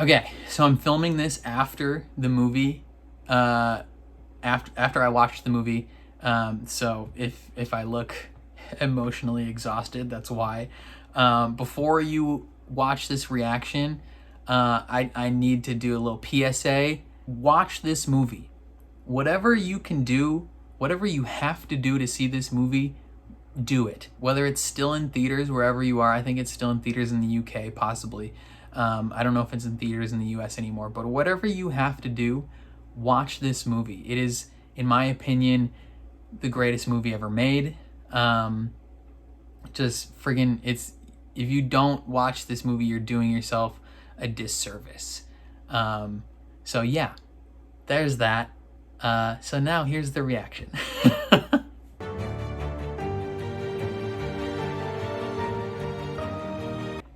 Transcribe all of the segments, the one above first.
Okay, so I'm filming this after the movie, after I watched the movie. So if I look emotionally exhausted, that's why. Before you watch this reaction, I need to do a little PSA. Watch this movie. Whatever you can do, whatever you have to do to see this movie, do it. Whether it's still in theaters wherever you are. I think it's still in theaters in the UK, possibly. I don't know if it's in theaters in the US anymore, but whatever you have to do, watch this movie. It is, in my opinion, the greatest movie ever made. Just friggin', if you don't watch this movie, you're doing yourself a disservice. So yeah, there's that. So now here's the reaction.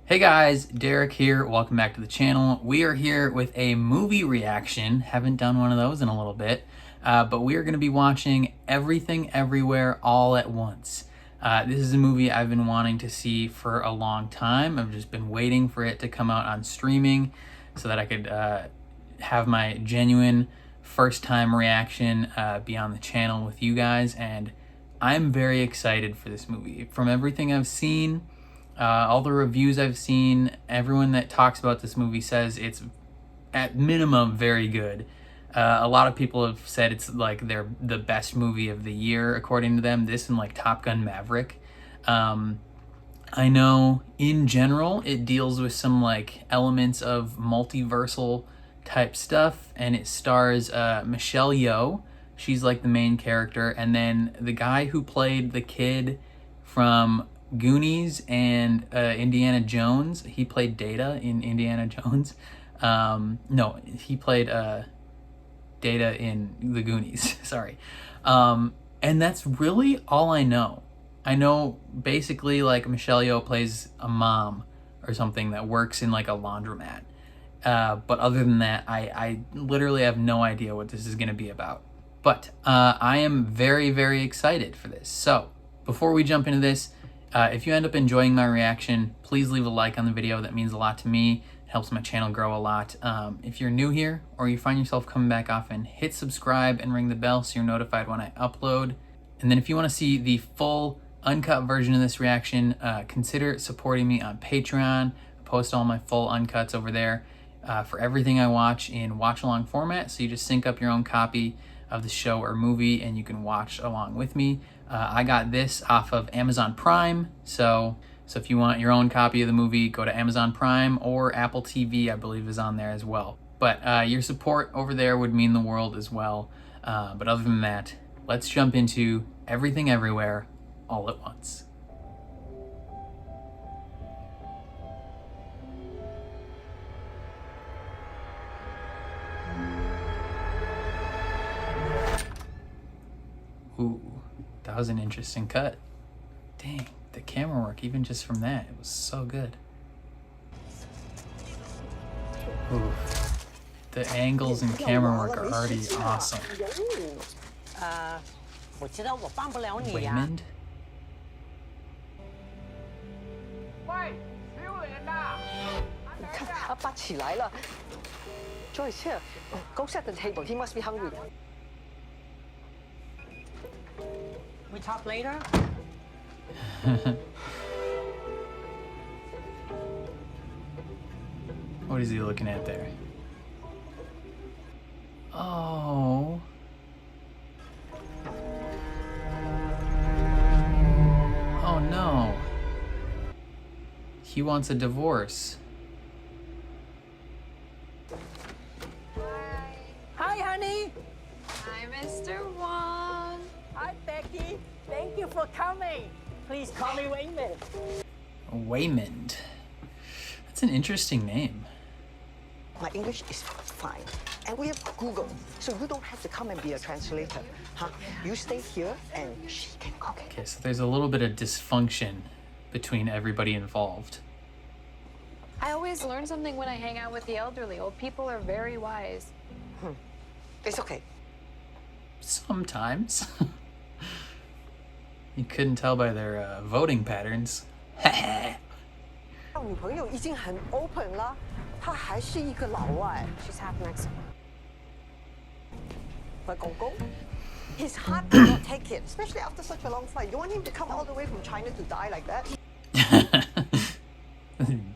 Hey guys, Derek here. Welcome back to the channel. We are here with a movie reaction. Haven't done one of those in a little bit, but we are going to be watching Everything Everywhere All at Once. This is a movie I've been wanting to see for a long time. I've just been waiting for it to come out on streaming so that I could have my genuine first-time reaction be on the channel with you guys, and I'm very excited for this movie. From everything I've seen, all the reviews I've seen, everyone that talks about this movie says it's at minimum very good. A lot of people have said it's like the best movie of the year according to them. This and like Top Gun Maverick. I know in general it deals with some like elements of multiversal type stuff, and it stars Michelle Yeoh. She's like the main character, and then the guy who played the kid from Goonies and Indiana Jones. He played Data in Indiana Jones. No, he played Data in the Goonies. Sorry. And that's really all I know. I know basically like Michelle Yeoh plays a mom or something that works in like a laundromat. But other than that, I literally have no idea what this is going to be about. But I am very, very excited for this. So before we jump into this, if you end up enjoying my reaction, please leave a like on the video. That means a lot to me. It helps my channel grow a lot. If you're new here or you find yourself coming back often, hit subscribe and ring the bell so you're notified when I upload. And then if you want to see the full uncut version of this reaction, consider supporting me on Patreon. I post all my full uncuts over there for everything I watch in watch-along format. So you just sync up your own copy of the show or movie and you can watch along with me. I got this off of Amazon Prime, so if you want your own copy of the movie, go to Amazon Prime, or Apple TV, I believe, is on there as well. But your support over there would mean the world as well. But other than that, let's jump into Everything Everywhere All at Once. Ooh, that was an interesting cut. Dang, the camera work, even just from that, it was so good. Ooh, the angles and camera work are already awesome. Waymond? 你看，阿爸起来了。Joyce here. Go set the table. He must be hungry. We talk later. What is he looking at there? Oh. Oh no. He wants a divorce. Hi, honey. Hi, Mr. Wong. Hi, Becky. Thank you for coming. Please call me Waymond. Waymond. That's an interesting name. My English is fine. And we have Google, so you don't have to come and be a translator. Huh? You stay here and she can cook. Okay, so there's a little bit of dysfunction between everybody involved. I always learn something when I hang out with the elderly. Old people are very wise. It's okay. Sometimes. You couldn't tell by their voting patterns. 女朋友已经很 open 了，他还是一个老外。 She's half Mexican. But Gong his heart cannot take it, especially after such a long flight. You want him to come all the way from China to die like that?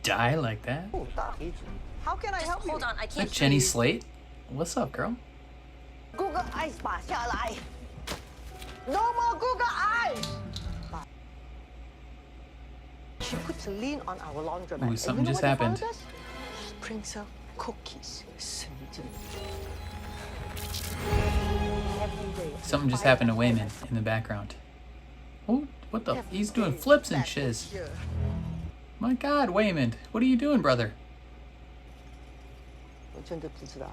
Die like that? Oh, how can I help you? Hold on, I Is can't that Jenny Slate? What's up, girl? Google eyes 拔下来 No more Google eyes. She puts a lien on our laundromat. Ooh, And something you know just what the fellow happened. does? Brings her cookies. 神经. Every day. Something just happened to Wayman in the background. Oh, what the? He's doing flips and shiz. My God, Wayman, what are you doing, brother? 我真的不知道，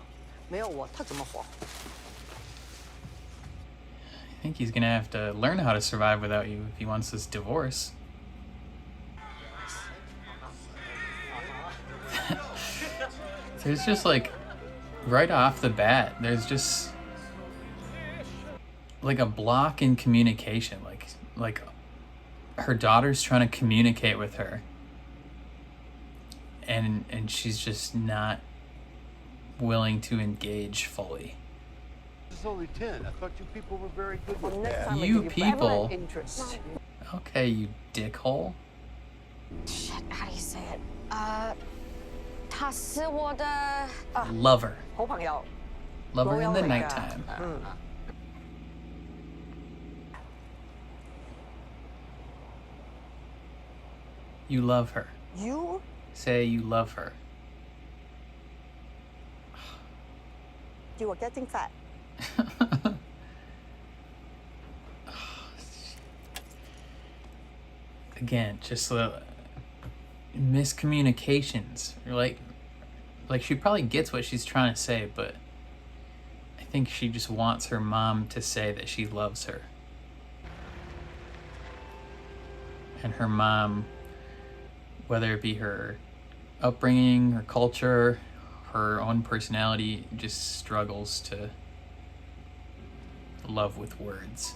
没有我他怎么活？ I think he's gonna have to learn how to survive without you if he wants this divorce. There's just like, right off the bat, there's just like a block in communication. Like her daughter's trying to communicate with her, and she's just not willing to engage fully. It's only 10. I thought you people were very good with Next that. time I You give you people. interest. Okay, you dickhole. Shit, how do you say it? 他是我的 Lover. 好朋友。 Lover in the Royal nighttime. You love her. You Say you love her. you are getting fat. Again, just miscommunications. Like she probably gets what she's trying to say, but I think she just wants her mom to say that she loves her. And her mom, whether it be her upbringing, her culture, her own personality, just struggles to love with words.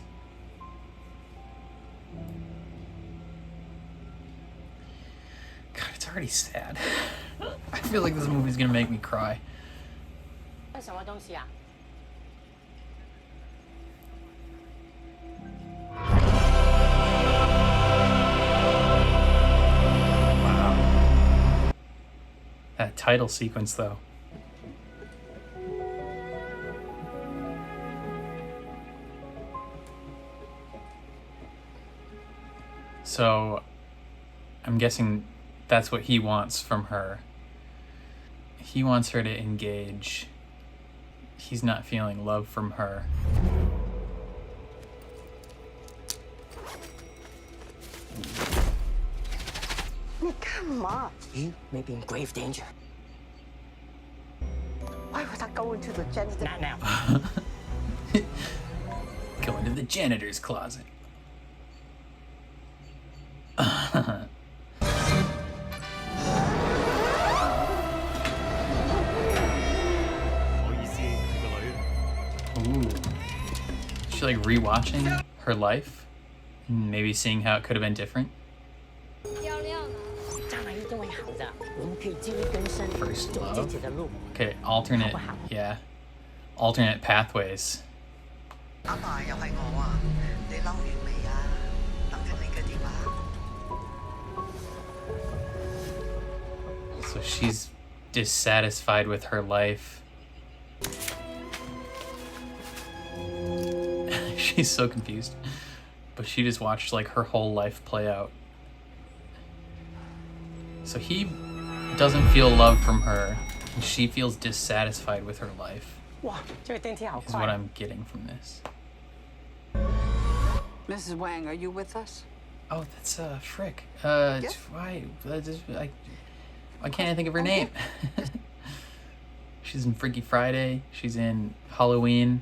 God, it's already sad. I feel like this movie's gonna make me cry. 什么东西啊？ That title sequence, though. So, I'm guessing that's what he wants from her. He wants her to engage. He's not feeling love from her. 你干嘛 You may be in grave danger. Why would I go into the janitor? Not now. Go into the janitor's closet. Ooh. She like rewatching her life, and maybe seeing how it could have been different. 漂亮啊！将来一定会好的，我们可以自力更生， First 走 love. 自己的路。 Okay, alternate, yeah, alternate pathways. 阿爸又係我啊！你嬲完未啊？等緊你嘅電話。 So she's dissatisfied with her life. She's so confused. But she just watched like her whole life play out. So he doesn't feel love from her, and she feels dissatisfied with her life, 哇，这个电梯好 is what 快！ I'm getting from this. Mrs. Wang, are you with us? Oh, that's Frick. Yes. Why can't I think of her name? She's in Freaky Friday. She's in Halloween.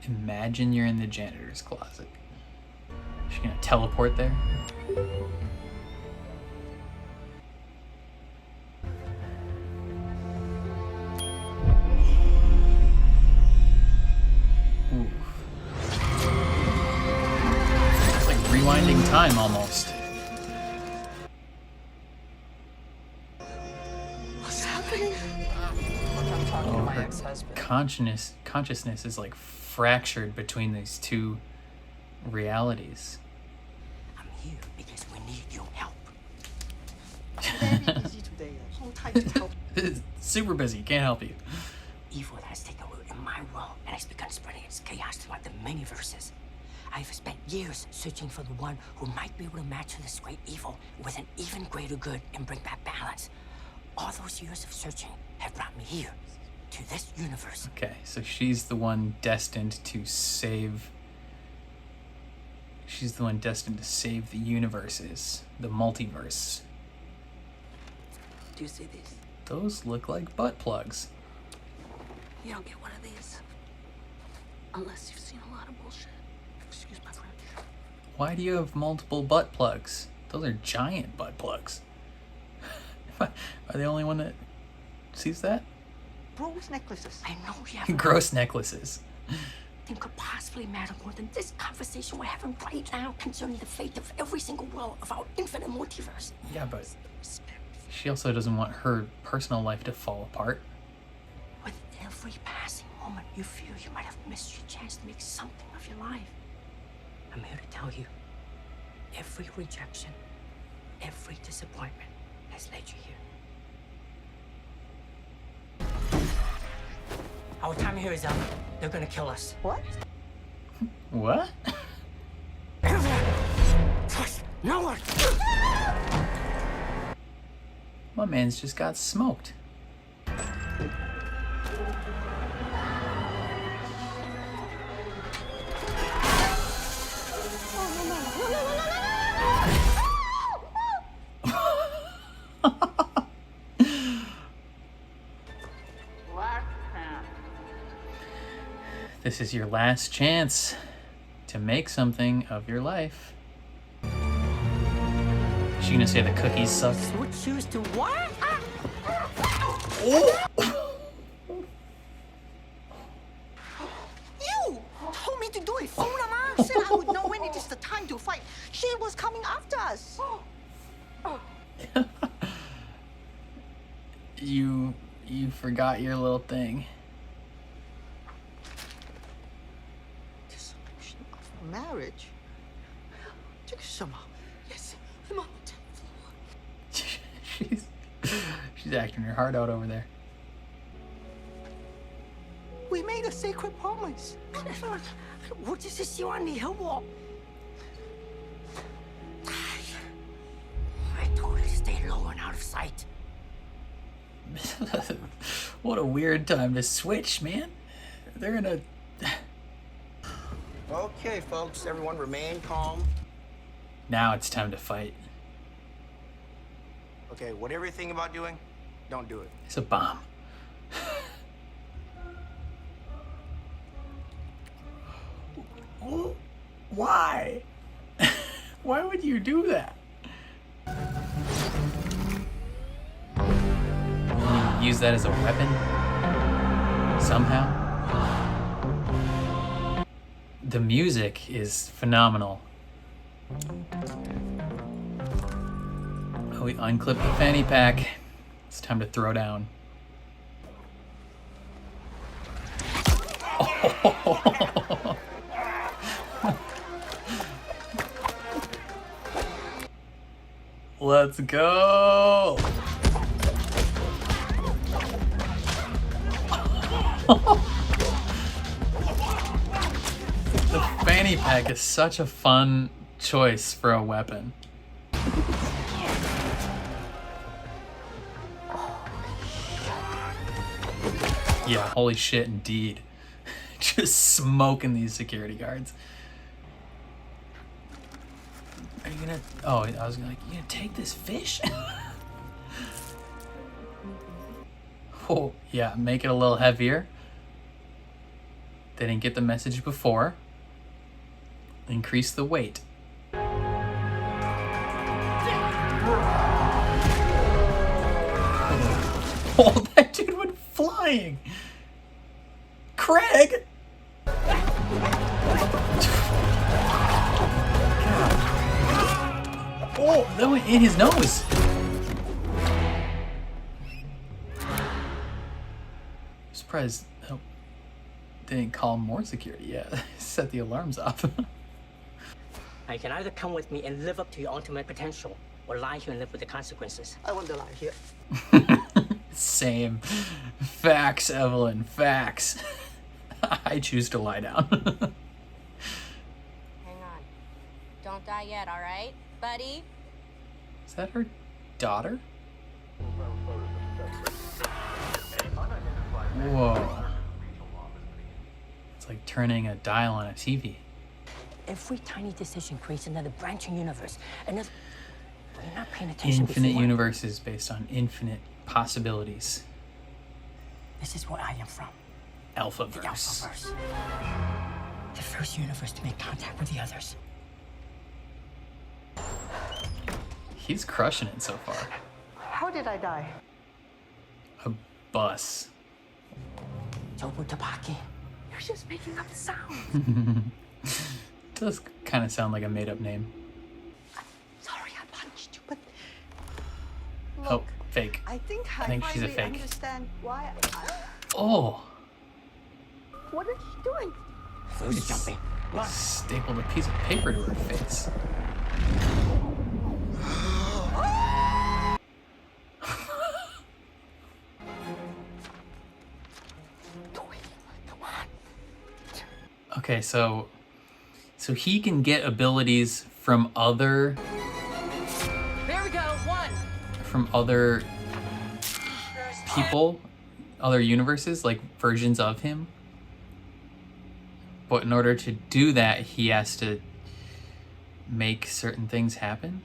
Imagine you're in the janitor's closet. She's gonna teleport there. Ooh. time almost. What's happening? Oh, her consciousness is like fractured between these two realities. I'm here because we need your help. Very busy today. No time to help. Super busy, can't help you. Evil has taken root in my world and has begun spreading its chaos throughout the many verses. I've spent years searching for the one who might be able to match this great evil with an even greater good and bring back balance. All those years of searching have brought me here, to this universe. Okay, so she's the one destined to save... She's the one destined to save the universes, the multiverse. Do you see this? Those look like butt plugs. You don't get one of these. Unless you've seen a lot of bullshit. Excuse my French. Why do you have multiple butt plugs? Those are giant butt plugs. Am I the only one that sees that? Bros necklaces. I know you have Gross necklaces. nothing could possibly matter more than this conversation we're having right now concerning the fate of every single world of our infinite multiverse. Yeah, but she also doesn't want her personal life to fall apart. With every passing moment, you feel you might have missed your chance to make something of your life. I'm here to tell you, every rejection, every disappointment has led you here. Our time here is up. They're gonna kill us. What? What? Trust no one. My man's just got smoked. This is your last chance to make something of your life. Is she gonna say the cookies suck? Switch yours to what? You told me to do it. Phone Mama said I would know when it is the time to fight. She was coming after us. You forgot your little thing. Dissolution of marriage. 这个是什么? Yes, I'm on the 10th floor. She's acting her heart out over there. We made a sacred promise. 我只是希望你和我。I told you to stay low and out of sight. What a weird time to switch, man. They're gonna... Okay, folks, everyone remain calm. Now it's time to fight. Okay, whatever you're thinking about doing, don't do it. It's a bomb. Why? Why would you do that? Use that as a weapon? Somehow? The music is phenomenal. Oh, we unclip the fanny pack. It's time to throw down. Let's go! The fanny pack is such a fun choice for a weapon. Yeah, holy shit indeed. Just smoking these security guards. Are you gonna... Oh, I was like, you gonna take this fish? Oh, yeah, make it a little heavier. They didn't get the message before. Increase the weight. Oh, that dude went flying. Craig! God Whoa, that went in his nose. I'm surprised they didn't call more security yet. Set the alarms off. Now, you can either come with me and live up to your ultimate potential, or lie here and live with the consequences. I want to lie here. Same. Facts, Evelyn. Facts. I choose to lie down. Hang on. Don't die yet, all right, buddy? Is that her daughter? Whoa. It's like turning a dial on a TV. Every tiny decision creates another branching universe. Another. You're not paying attention. Infinite before. universes based on infinite possibilities. This is what I am from. Alphaverse. The Alphaverse. The first universe to make contact with the others. He's crushing it so far. How did I die? A bus. Jobo Tabaki. You're just making up sounds. Does kind of sound like a made-up name. Sorry, I punched you, but Oh, fake. I think think she's a finally fake. understand why. Oh, What is she doing? Food is jumping. Run. stapled a piece of paper to her face. Okay, so he can get abilities from other There we go. One. People, other universes, like versions of him. But in order to do that, he has to make certain things happen.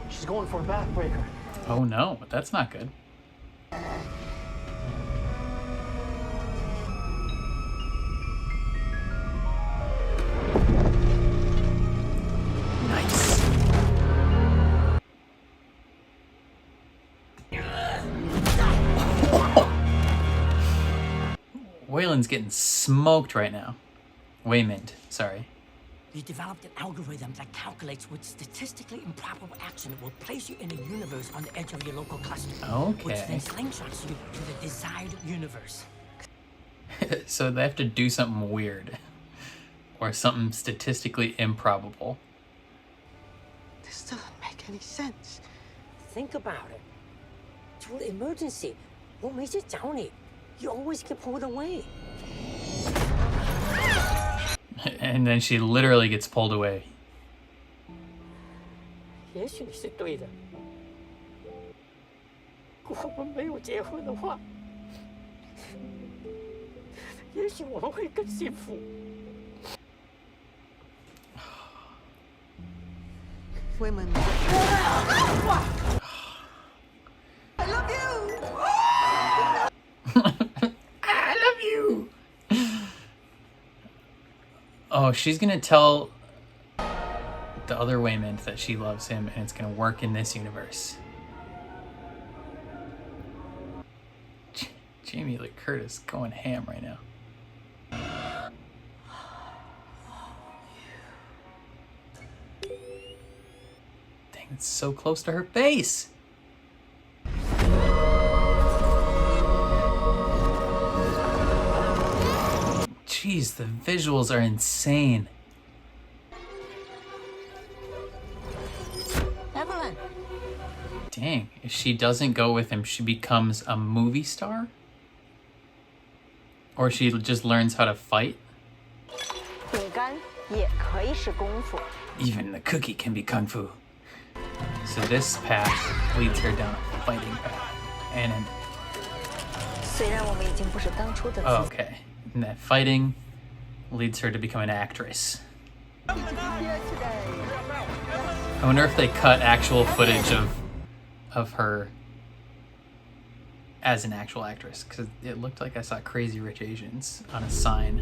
She's going for a backbreaker. Oh no, that's not good. Nice. Waylon's getting smoked right now. Waymond, sorry. You developed an algorithm that calculates which statistically improbable action will place you in a universe on the edge of your local cluster. Which Okay. then slingshots you to the desired universe. So they have to do something weird. Or something statistically improbable. This doesn't make any sense. Think about it. To the emergency, what makes you down it? You always get pulled away. And then she literally gets pulled away. 也许你是对的。我们没有结婚的话，也许我们会更幸福。Women. I love you. I love you. Oh, she's gonna tell the other Waymond that she loves him and it's gonna work in this universe. Jamie Lee Curtis going ham right now. Dang, it's so close to her face. Jeez, the visuals are insane. Evelyn. Dang, if she doesn't go with him, she becomes a movie star? Or she just learns how to fight? 饼干也可以是功夫。 Even the cookie can be kung fu. So this path leads her down a fighting path. And an, 虽然我们已经不是当初的自己。 okay. And that fighting leads her to become an actress. I wonder if they cut actual footage of her as an actual actress, because it looked like I saw Crazy Rich Asians on a sign.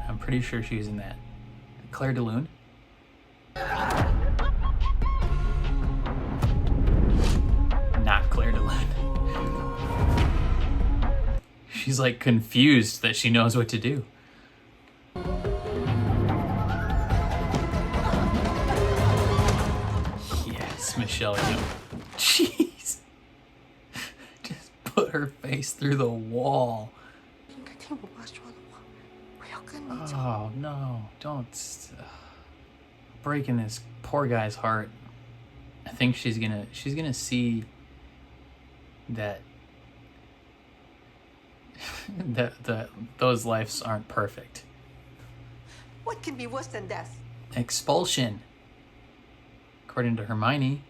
I'm pretty sure she was in that. Claire de Lune? Not Claire de Lune. She's like confused that she knows what to do. Michelle Yeoh. Jeez. Just put her face through the wall. 应该听我妈说的话，我要跟你走。 Oh no, don't breaking this poor guy's heart. I think she's gonna see that those lives aren't perfect. What can be worse than death? Expulsion. According to Hermione.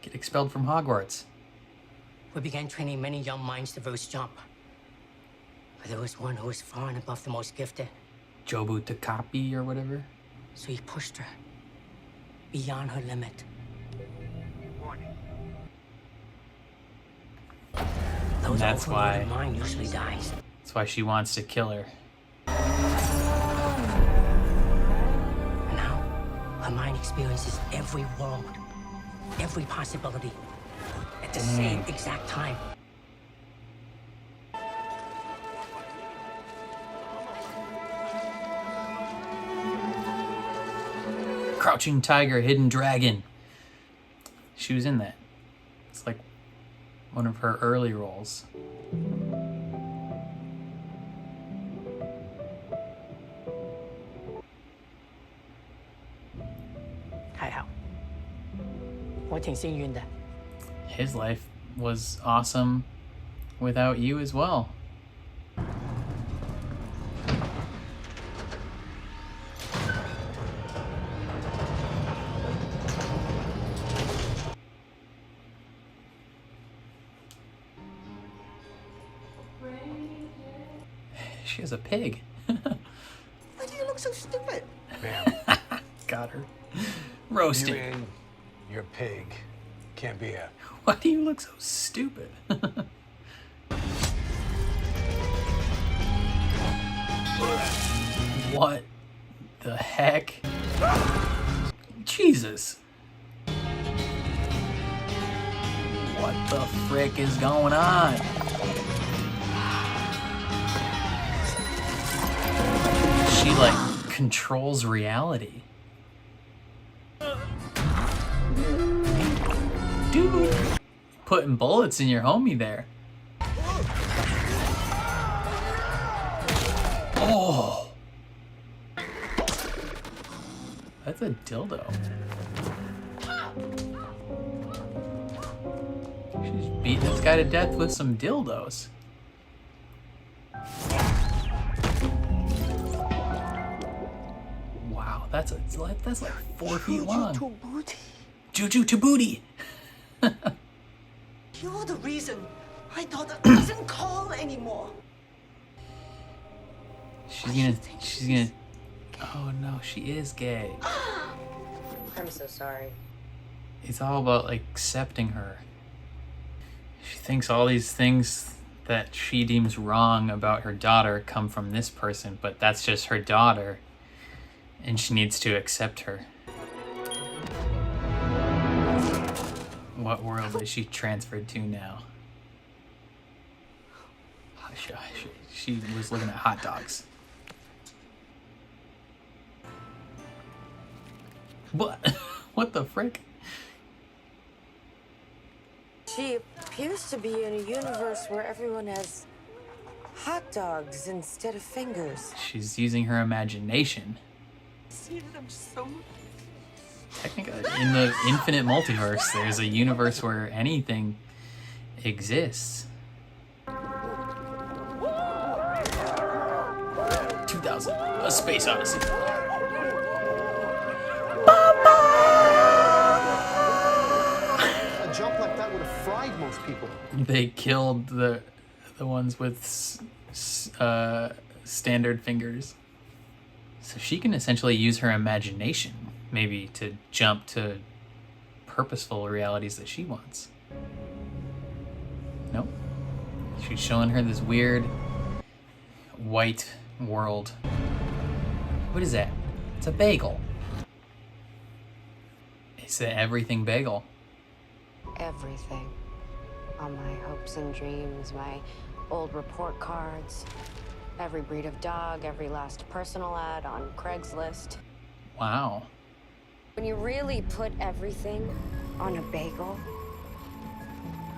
Get expelled from Hogwarts. We began training many young minds to verse jump. But there was one who was far and above the most gifted. Jobu Takapi or whatever. So he pushed her beyond her limit. Those That's why. overloaded mind usually dies. That's why she wants to kill her. And now, her mind experiences every world, every possibility, at the same exact time. Crouching Tiger, Hidden Dragon. She was in that. It's like one of her early roles. 还好，我挺幸运的。 His life was awesome without you as well. She has a pig. Why do you look so stupid? Ma'am, Got her. you Roasted. and your pig can't be a... Why do you look so stupid? What the heck? Jesus. What the frick is going on? She like controls reality. Dude, putting bullets in your homie there. Oh, that's a dildo. She's beating this guy to death with some dildos. Wow, that's like 4 feet long. To booty. Juju to booty. You're the reason my daughter doesn't call anymore. She's gonna. Oh no, she is gay. I'm so sorry. It's all about like accepting her. She thinks all these things that she deems wrong about her daughter come from this person, but that's just her daughter, and she needs to accept her. What world is she transferred to now? She was looking at hot dogs. What? What the frick? She appears to be in a universe where everyone has hot dogs instead of fingers. She's using her imagination. See them so. Technically, in the infinite multiverse, there's a universe where anything exists. 2000, A Space Odyssey. A jump like that would have fried most people. They killed the ones with standard fingers. So she can essentially use her imagination, maybe, to jump to purposeful realities that she wants. Nope. She's showing her this weird white world. What is that? It's a bagel. It's an everything bagel. Everything. All my hopes and dreams, my old report cards, every breed of dog, every last personal ad on Craigslist. Wow. When you really put everything on a bagel,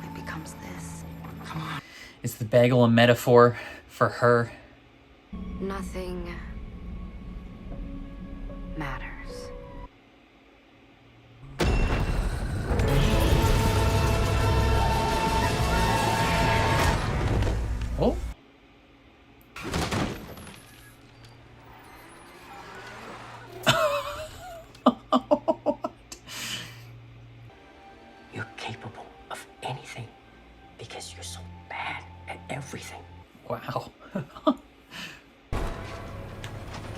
it becomes this. Is the bagel a metaphor for her? Nothing matters. Oh. You're capable of anything because you're so bad at everything. Wow.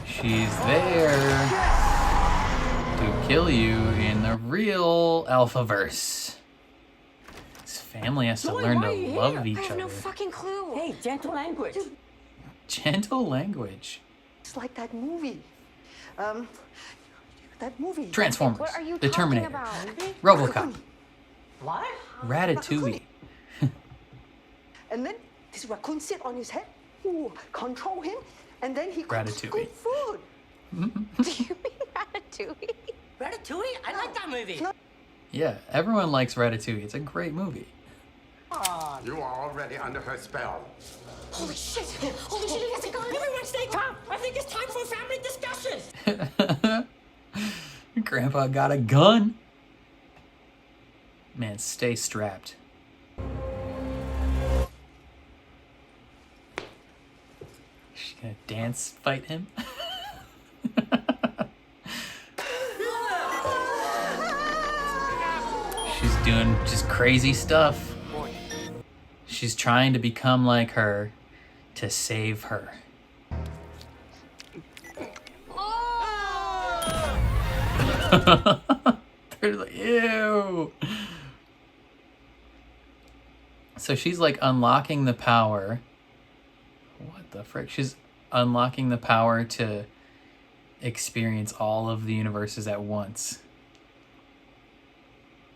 She's there to kill you in the real Alphaverse. This family has to learn to love each I have other. no fucking clue. Hey, gentle language. Gentle language. It's like that movie. That movie. Transformers. What are you The talking Terminator. about? RoboCop. What? Ratatouille. And then this raccoon sit on his head, ooh, control him, and then he cooks Ratatouille. good food. Do you mean Ratatouille? Ratatouille? I like that movie. Yeah, everyone likes Ratatouille. It's a great movie. You are already under her spell. Holy shit! Holy shit, he has a gun! Everyone stay calm! I think it's time for family discussions! Grandpa got a gun. Man, stay strapped. She's gonna dance fight him. She's doing just crazy stuff. She's trying to become like her to save her. They're like, ew. So she's like unlocking the power. What the frick? She's unlocking the power to experience all of the universes at once.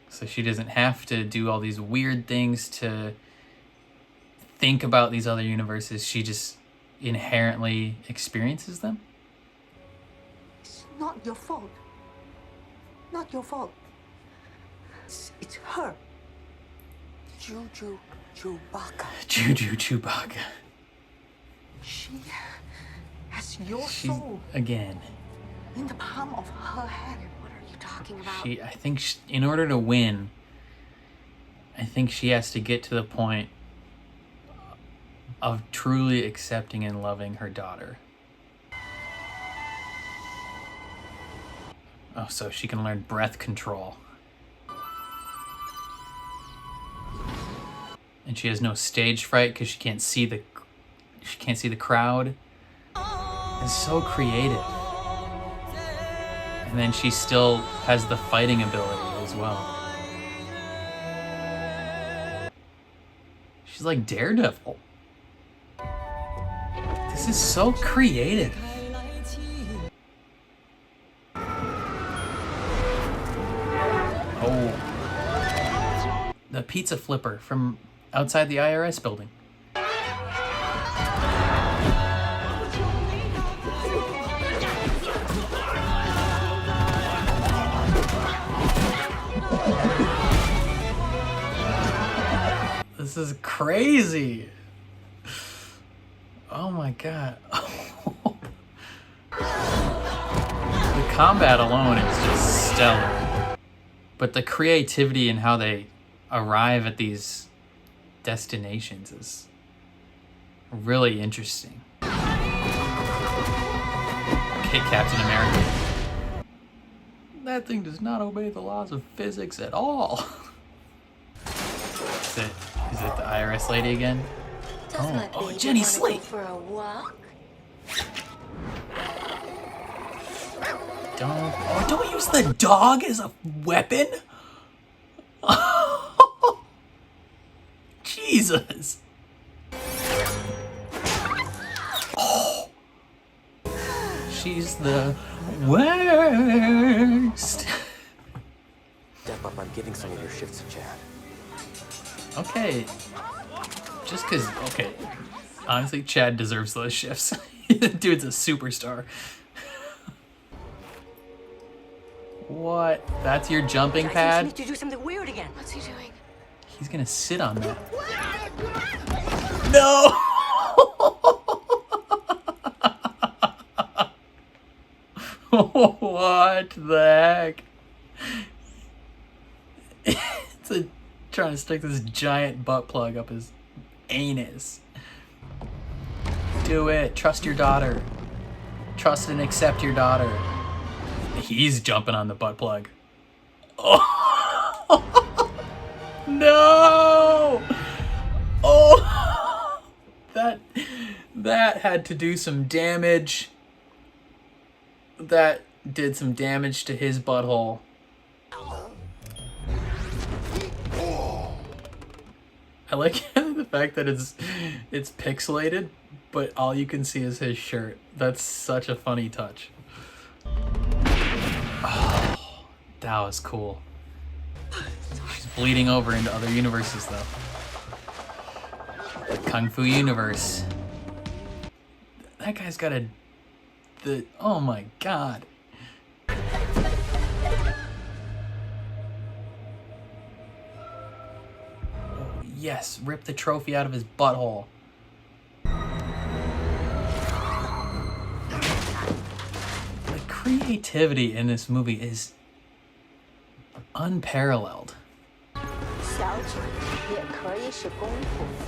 So she doesn't have to do all these weird things to think about these other universes. She just inherently experiences them. It's not your fault. Not your fault. It's her. Juju Chewbacca. Juju Chewbacca. She has your She's, soul again, in the palm of her hand. What are you talking about? I think in order to win, I think she has to get to the point of truly accepting and loving her daughter. Oh, so she can learn breath control. And she has no stage fright because she can't see the crowd. It's so creative. And then she still has the fighting ability as well. She's like Daredevil. This is so creative. Oh. The pizza flipper from outside the IRS building. This is crazy. Oh my god. The combat alone is just stellar. But the creativity and how they arrive at these destinations is really interesting. Okay, Captain America. That thing does not obey the laws of physics at all. Is it the IRS lady again? Oh, Jenny Slate. For a walk? Don't use the dog as a weapon. Jesus. Oh. She's the worst. Step up, I'm giving some of your shifts to Chad. Okay. Just because, okay. Honestly, Chad deserves those shifts. The dude's a superstar. What? That's your jumping Guys, I pad? need to do something weird again. What's he doing? He's gonna sit on that. No! What the heck? Trying to stick this giant butt plug up his anus. Do it. Trust your daughter. Trust and accept your daughter. He's jumping on the butt plug. Oh! No! Oh! That had to do some damage. That did some damage to his butthole. I like the fact that it's pixelated, but all you can see is his shirt. That's such a funny touch. Oh, that was cool. She's bleeding over into other universes though. The Kung Fu universe. That guy's got oh my god. Yes, rip the trophy out of his butthole. The creativity in this movie is unparalleled.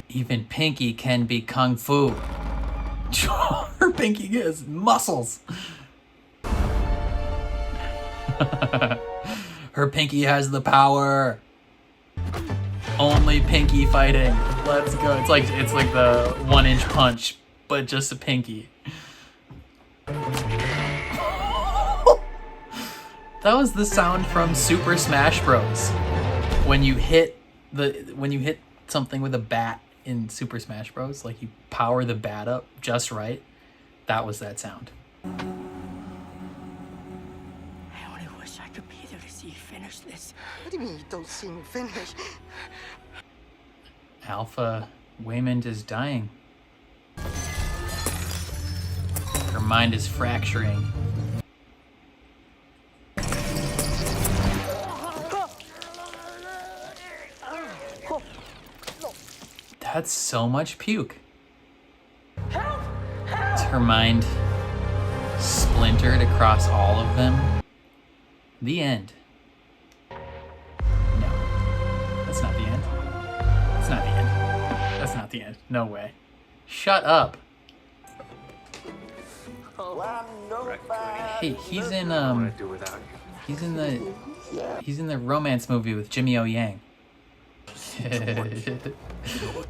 Even Pinky can be Kung Fu. Her Pinky has muscles. Her Pinky has the power. Only Pinky fighting. Let's go. It's like the 1-inch punch, but just a Pinky. That was the sound from Super Smash Bros. When you hit something with a bat in Super Smash Bros, like you power the bat up just right. That was that sound. I only wish I could be there to see you finish this. What do you mean you don't see me finish? Alpha Waymond is dying. Her mind is fracturing. That's so much puke. Is her mind splintered across all of them? The end. No. That's not the end. That's not the end. That's not the end. No way. Shut up. Hey, he's in the romance movie with Jimmy O Yang.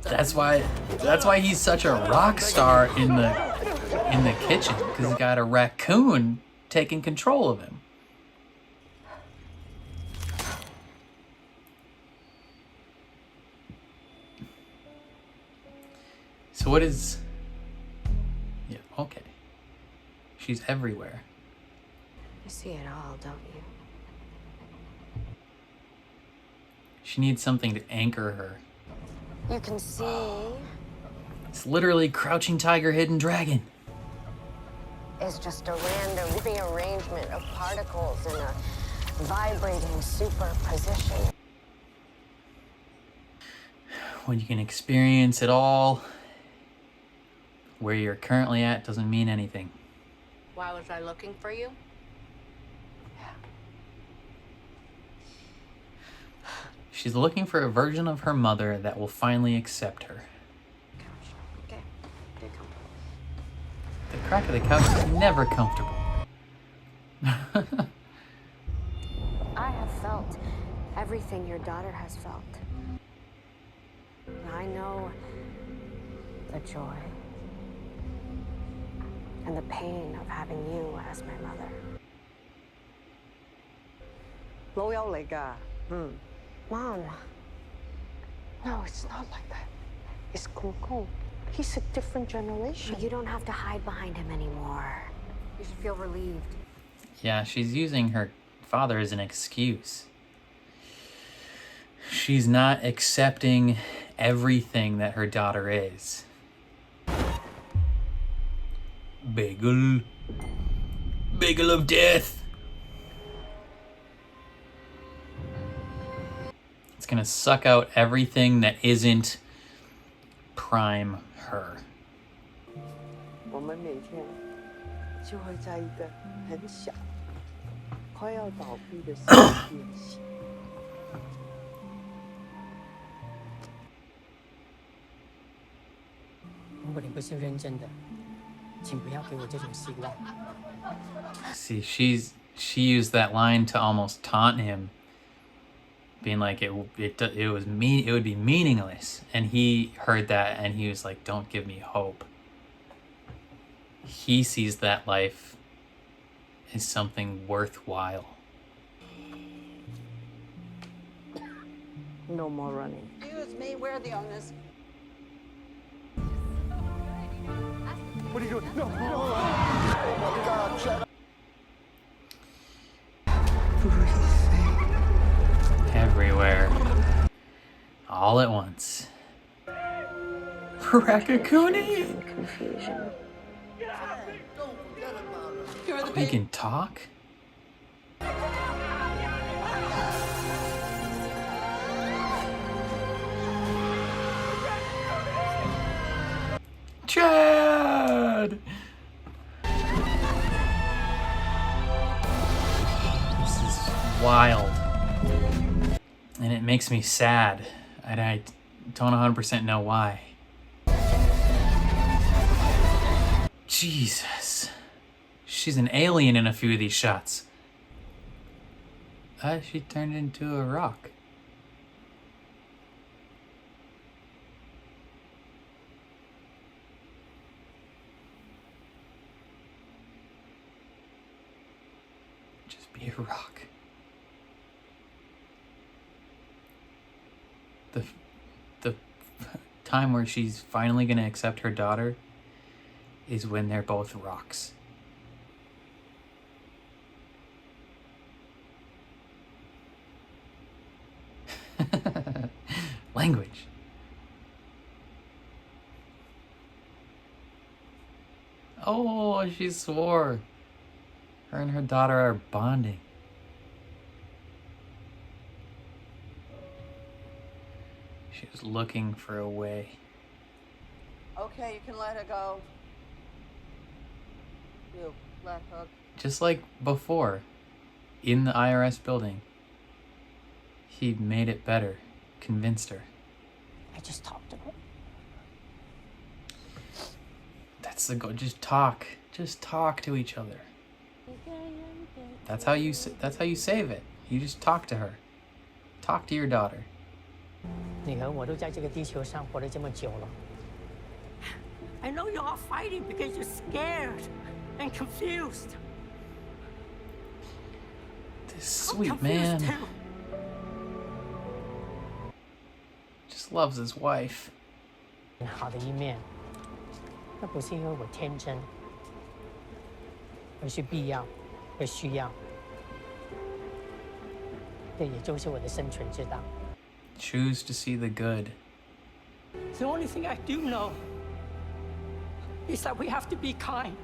That's why he's such a rock star in the kitchen, because he's got a raccoon taking control of him. So what is... Yeah, okay. She's everywhere. You see it all, don't you? She needs something to anchor her. You can see. It's literally Crouching Tiger, Hidden Dragon. It's just a random rearrangement of particles in a vibrating superposition. When you can experience it all, where you're currently at doesn't mean anything. Why was I looking for you? She's looking for a version of her mother that will finally accept her. Okay, get comfortable. The crack of the couch is never comfortable. I have felt everything your daughter has felt. I know the joy and the pain of having you as my mother. 老友嚟㗎. Mom. No, it's not like that. It's Coco. He's a different generation. You don't have to hide behind him anymore. You should feel relieved. Yeah, she's using her father as an excuse. She's not accepting everything that her daughter is. Bagel. Bagel of death. It's gonna suck out everything that isn't prime her. 我们每天就会在一个很小、快要倒闭的世界里。如果你不是认真的，请不要给我这种希望。 See, she used that line to almost taunt him, being like it would be meaningless, and he heard that and he was like, "Don't give me hope." He sees that life as something worthwhile. No more running. Excuse me, where are the owners? What are you doing? No, no. Oh my God, shut up. Everywhere. All at once. Rakakuni! Confusion. We can talk? Chad! This is wild. And it makes me sad. And I don't 100% know why. Jesus. She's an alien in a few of these shots. She turned into a rock. Just be a rock. The time where she's finally gonna accept her daughter is when they're both rocks. Language. Oh, she swore. Her and her daughter are bonding. She was looking for a way. Okay, you can let her go. You, let her. Just like before, in the IRS building. He made it better, convinced her. I just talked to her. That's the goal. Just talk to each other. That's how you save it. You just talk to her. Talk to your daughter. 你和我都在这个地球上活了这么久了。I know you're all fighting because you're scared and confused. This sweet man just loves his wife. 好的一面，那不是因为我天真，而是必要和需要。这也就是我的生存之道。 Choose to see the good. The only thing I do know is that we have to be kind.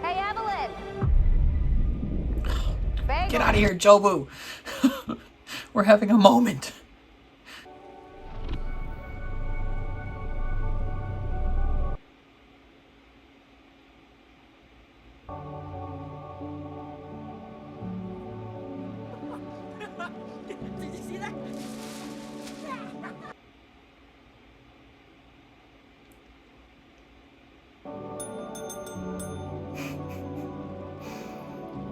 Hey, Evelyn! Bagel. Get out of here, Jobu! We're having a moment. Did you see that?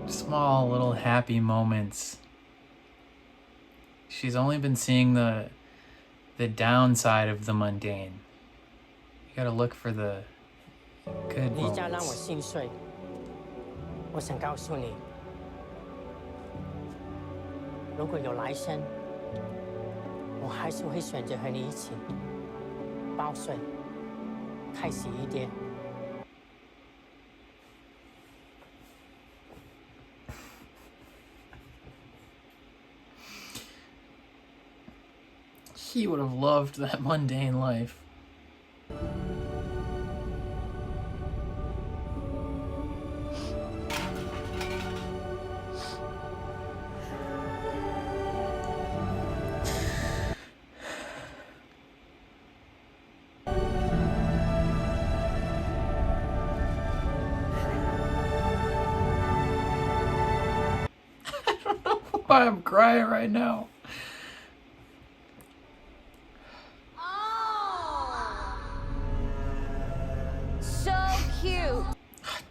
Small little happy moments. She's only been seeing the downside of the mundane. You gotta look for the good 你这样让我 moments. 心碎。我想告诉你，如果有来生，我还是会选择和你一起报税，开心一点。 He would have loved that mundane life. I'm crying right now. So cute.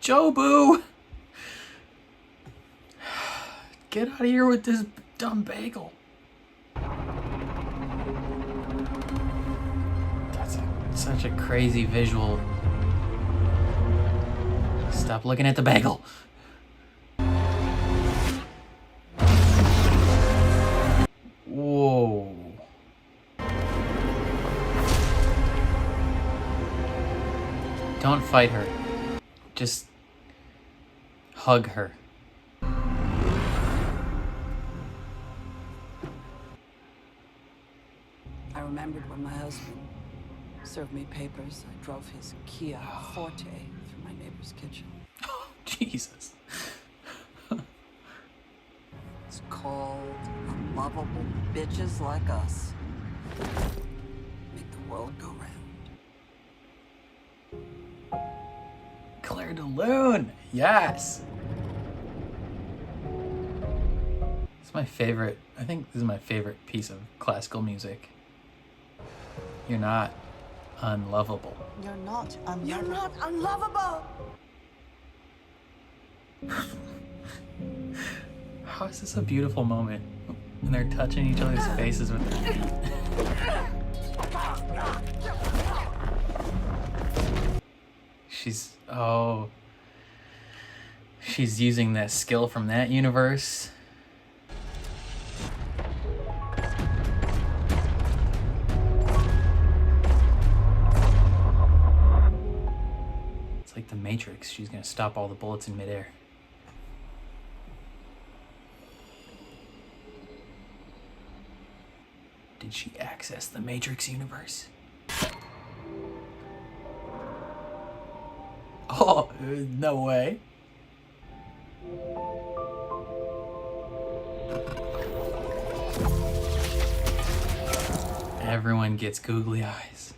Jobu! Get out of here with this dumb bagel. That's such a crazy visual. Stop looking at the bagel. Whoa. Don't fight her. Just hug her. I remembered when my husband served me papers. I drove his Kia Forte through my neighbor's kitchen. Jesus. It's called unlovable bitches like us. Make the world go round. Claire de Lune. Yes. It's my favorite. I think this is my favorite piece of classical music. You're not unlovable. You're not unlovable. You're not unlovable! How is this a beautiful moment? And they're touching each other's faces with their feet. She's using that skill from that universe. It's like the Matrix. She's gonna stop all the bullets in midair. Did she access the Matrix universe? Oh, no way. Everyone gets googly eyes.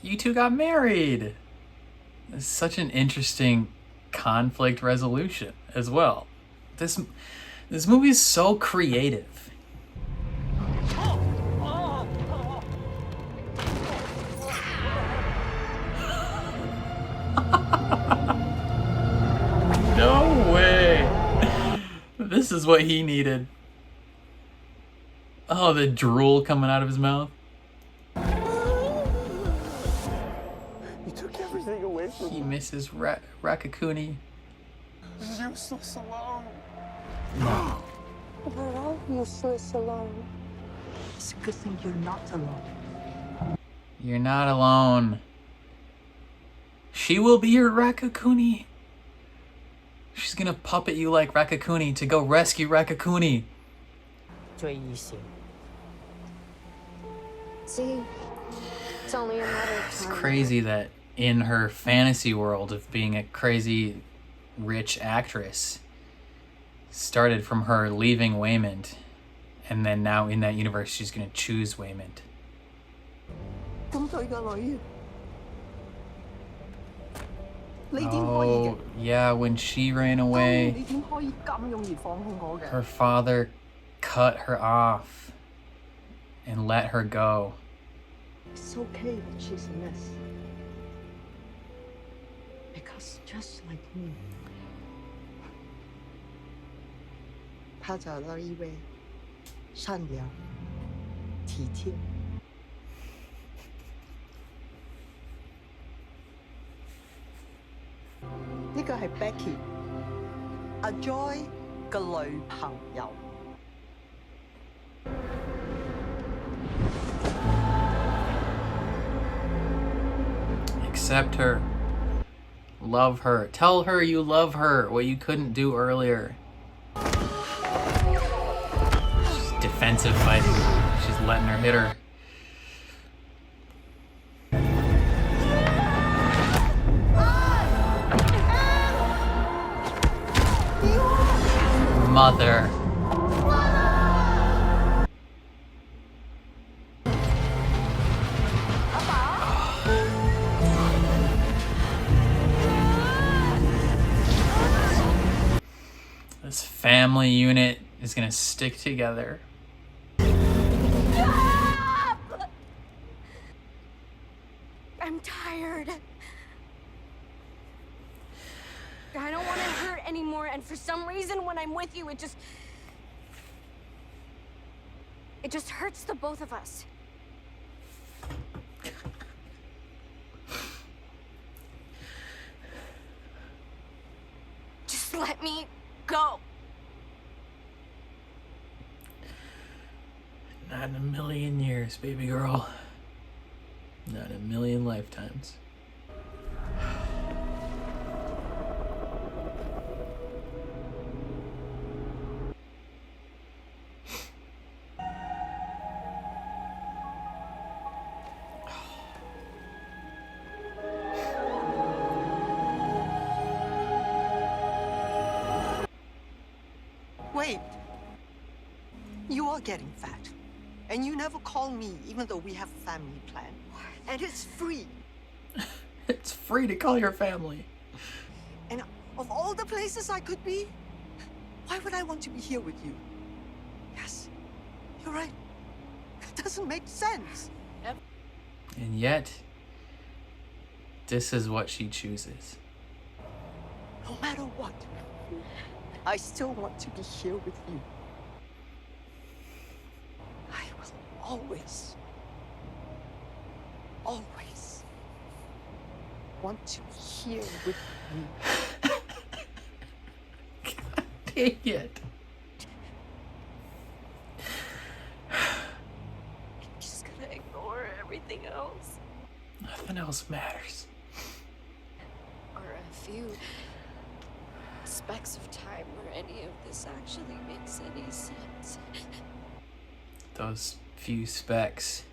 You two got married. It's such an interesting conflict resolution as well. This movie is so creative. No way. This is what he needed. Oh, the drool coming out of his mouth. You took everything away from me. He misses Rakakuni. Useless alone. No. We're all useless alone. It's a good thing you're not alone. You're not alone. She will be your Rakakuni. She's gonna puppet you like Rakakuni to go rescue Rakakuni. 最异性 See, it's only a matter of It's time. crazy that in her fantasy world of being a crazy rich actress started from her leaving Waymond, and then now in that universe she's gonna choose Waymond. 咁對個女，你點可以 Oh, yeah, when she ran 你 away, 點可以咁容易放棄我嘅？ her father cut her off and let her go. It's okay that she's a mess. Because just like me, 她找到一位善良、体贴。呢個係 Becky，阿 Joy 嘅女朋友。 Accept her. Love her. Tell her you love her, what you couldn't do earlier. She's defensive fighting. She's letting her hit her. mother. This family unit is gonna stick together. I'm tired. I don't want to hurt anymore, and for some reason, when I'm with you, it just hurts the both of us. Just let me go. Not in a million years, baby girl. Not in a million lifetimes. Wait. You are getting fat. And you never call me, even though we have a family plan. And it's free. It's free to call your family. And of all the places I could be, why would I want to be here with you? Yes, you're right. It doesn't make sense. And yet, this is what she chooses. No matter what, I still want to be here with you. I will always want to be here with you. God dang it. I'm just gonna ignore everything else. Nothing else matters. Or a few specks of time where any of this actually makes any sense. Those few specks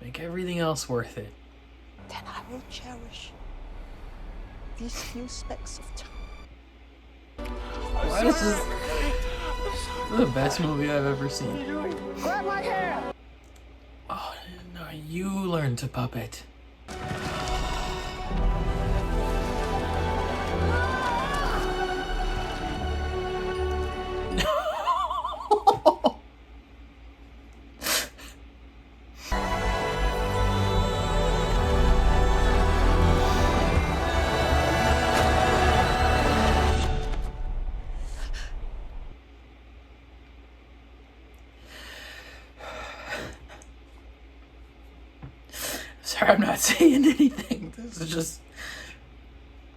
make everything else worth it. Then I will cherish these few specks of time. Why this is the best movie I've ever seen. Grab my hand! Oh no, you learn to puppet. Sorry, I'm not saying anything. This is just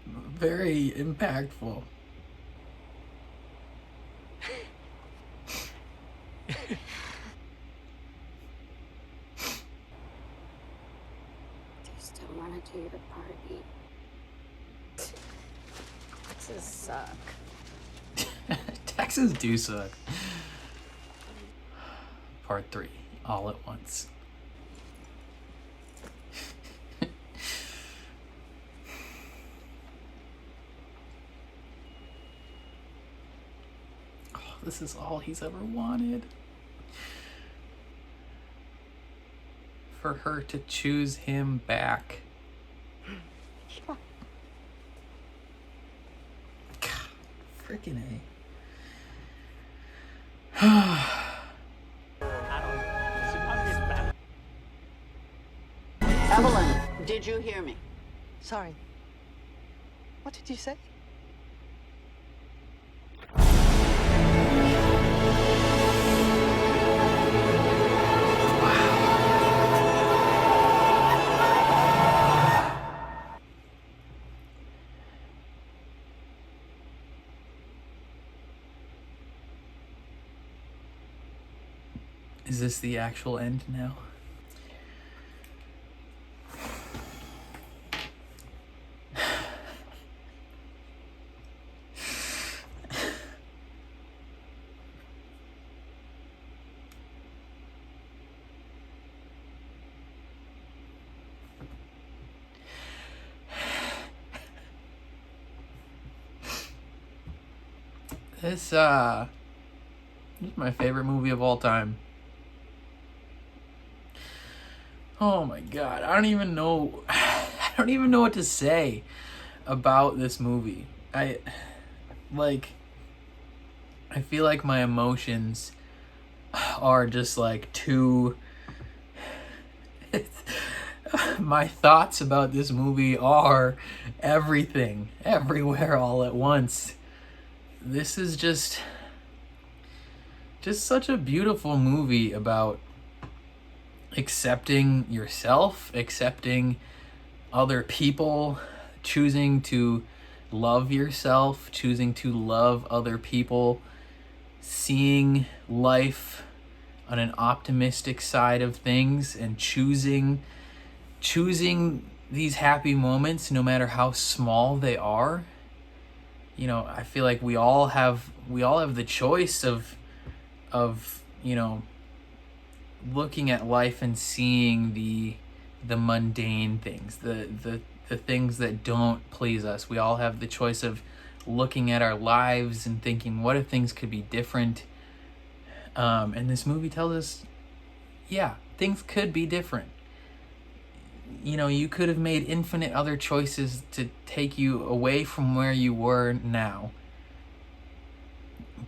very impactful. Do you still want to do the party? Texas suck. Texas do suck. Part 3, all at once. This is all he's ever wanted. For her to choose him back. God, freaking A. Evelyn, did you hear me? Sorry. What did you say? Is this the actual end now? This is my favorite movie of all time. Oh my god, I don't even know what to say about this movie. I feel like my emotions are just like too my thoughts about this movie are everything, everywhere, all at once. This is just such a beautiful movie about accepting yourself, accepting other people, choosing to love yourself, choosing to love other people, seeing life on an optimistic side of things, and choosing these happy moments no matter how small they are. You know, I feel like we all have the choice of you know, looking at life and seeing the mundane things, the things that don't please us. We all have the choice of looking at our lives and thinking, what if things could be different? And this movie tells us, yeah, things could be different. You know, you could have made infinite other choices to take you away from where you were now.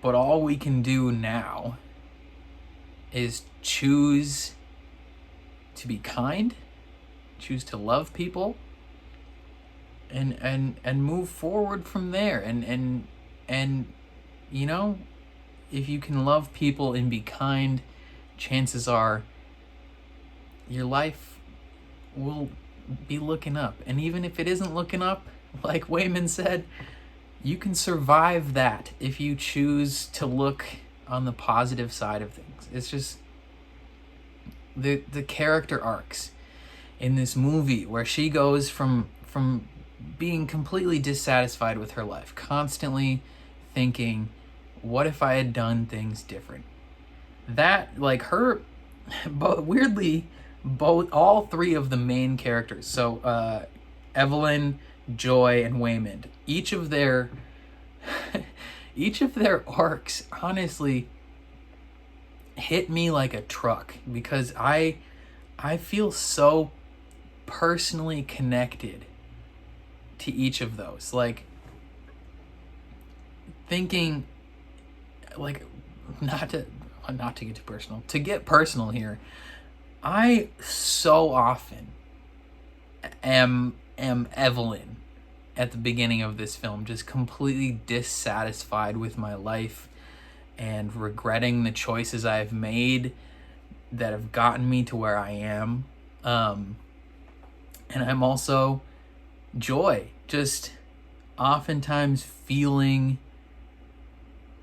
But all we can do now is choose to be kind, choose to love people, and move forward from there. And you know, if you can love people and be kind, chances are your life will be looking up. And even if it isn't looking up, like Wayman said, you can survive that if you choose to look on the positive side of things. It's just the character arcs in this movie, where she goes from being completely dissatisfied with her life, constantly thinking, what if I had done things different? That, like, her, but weirdly, all three of the main characters, so Evelyn, Joy, and Waymond, each of their arcs honestly hit me like a truck, because I feel so personally connected to each of those. Like, thinking, like, not to get too personal, to get personal here, I so often am Evelyn at the beginning of this film, just completely dissatisfied with my life and regretting the choices I've made that have gotten me to where I am. And I'm also Joy, just oftentimes feeling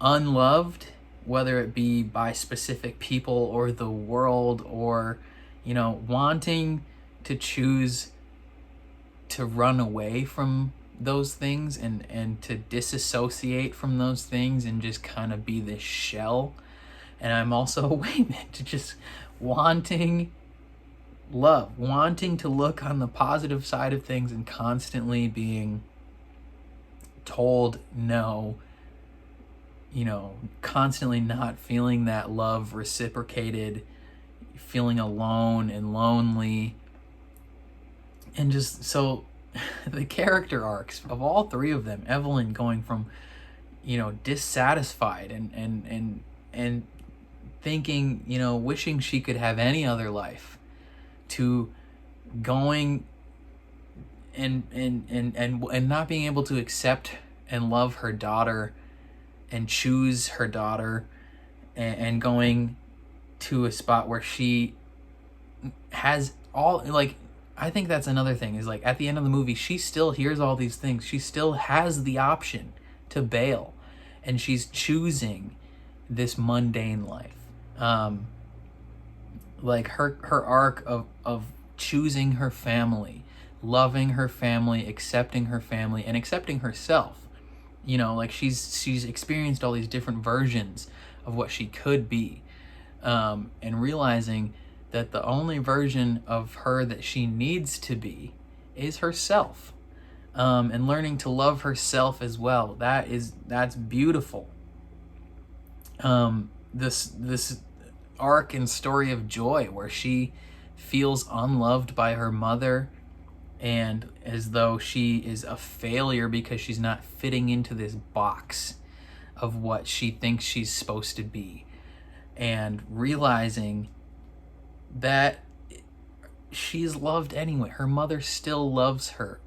unloved, whether it be by specific people or the world, or, you know, wanting to choose to run away from those things and to disassociate from those things and just kind of be this shell. And I'm also Wayman, to just wanting love, wanting to look on the positive side of things, and constantly being told no, you know, constantly not feeling that love reciprocated, feeling alone and lonely. And just, so the character arcs of all three of them, Evelyn going from, you know, dissatisfied and thinking, you know, wishing she could have any other life, to going and not being able to accept and love her daughter and choose her daughter, and going to a spot where she has all, like, I think that's another thing, is like, at the end of the movie, she still hears all these things. She still has the option to bail, and she's choosing this mundane life. Like her arc of choosing her family, loving her family, accepting her family, and accepting herself. You know, like, she's experienced all these different versions of what she could be, and realizing that the only version of her that she needs to be is herself, and learning to love herself as well. That's beautiful. this arc and story of Joy, where she feels unloved by her mother, and as though she is a failure because she's not fitting into this box of what she thinks she's supposed to be, and realizing that she's loved anyway. Her mother still loves her,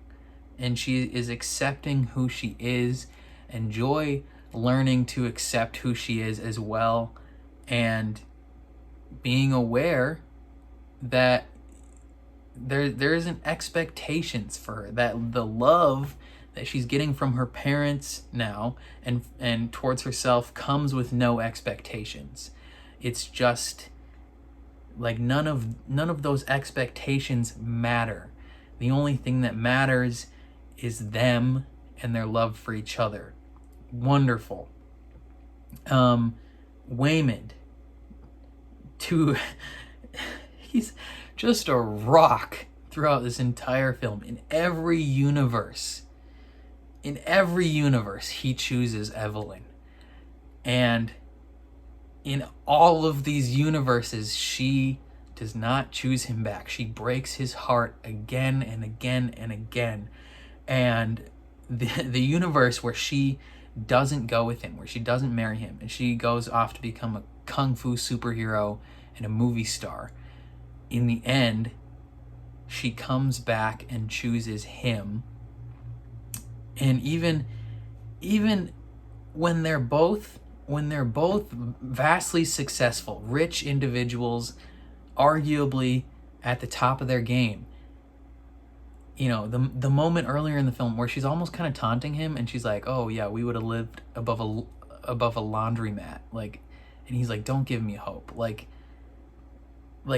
and she is accepting who she is, and Joy learning to accept who she is as well, and being aware that there isn't expectations for her, that the love that she's getting from her parents now and towards herself comes with no expectations. It's just like none of those expectations matter. The only thing that matters is them and their love for each other. Wonderful. Waymond, he's just a rock throughout this entire film. In every universe, he chooses Evelyn. And in all of these universes, she does not choose him back. She breaks his heart again and again and again. And the universe where she doesn't go with him, where she doesn't marry him, and she goes off to become a kung fu superhero and a movie star, in the end, she comes back and chooses him. And even when they're both vastly successful, rich individuals, arguably at the top of their game, you know, the moment earlier in the film where she's almost kind of taunting him, and she's like, "Oh yeah, we would have lived above a laundromat," like, and he's like, "Don't give me hope." Like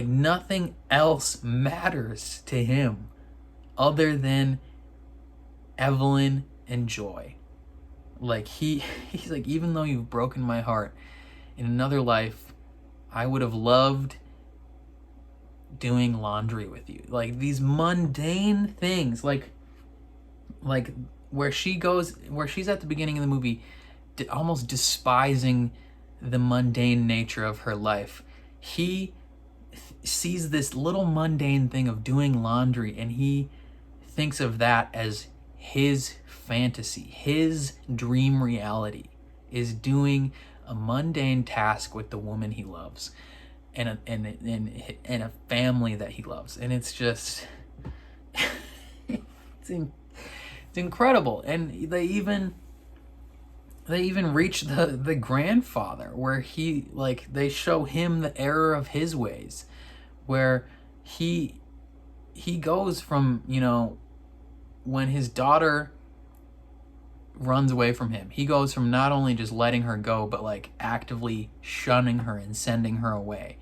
nothing else matters to him other than Evelyn and Joy. Like he's like, even though you've broken my heart, in another life, I would have loved doing laundry with you. Like these mundane things, like where she's at the beginning of the movie, almost despising the mundane nature of her life. He sees this little mundane thing of doing laundry, and he thinks of that as his fantasy, his dream reality, is doing a mundane task with the woman he loves and a family that he loves. And it's just it's incredible. And they even reach the grandfather, where he, like, they show him the error of his ways, where he goes from, you know, when his daughter runs away from him, he goes from not only just letting her go, but like actively shunning her and sending her away.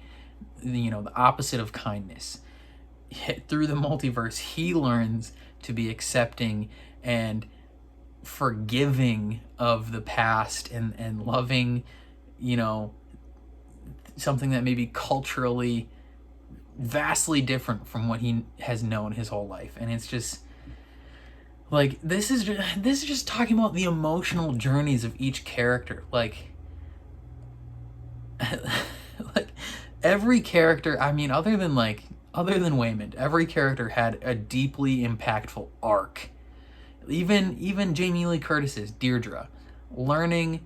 You know, the opposite of kindness. Through the multiverse, he learns to be accepting and forgiving of the past, and loving, you know, something that may be culturally vastly different from what he has known his whole life. And it's just like, this is just talking about the emotional journeys of each character. Like every character, I mean, other than Waymond, every character had a deeply impactful arc. Even Jamie Lee Curtis's Deirdre, learning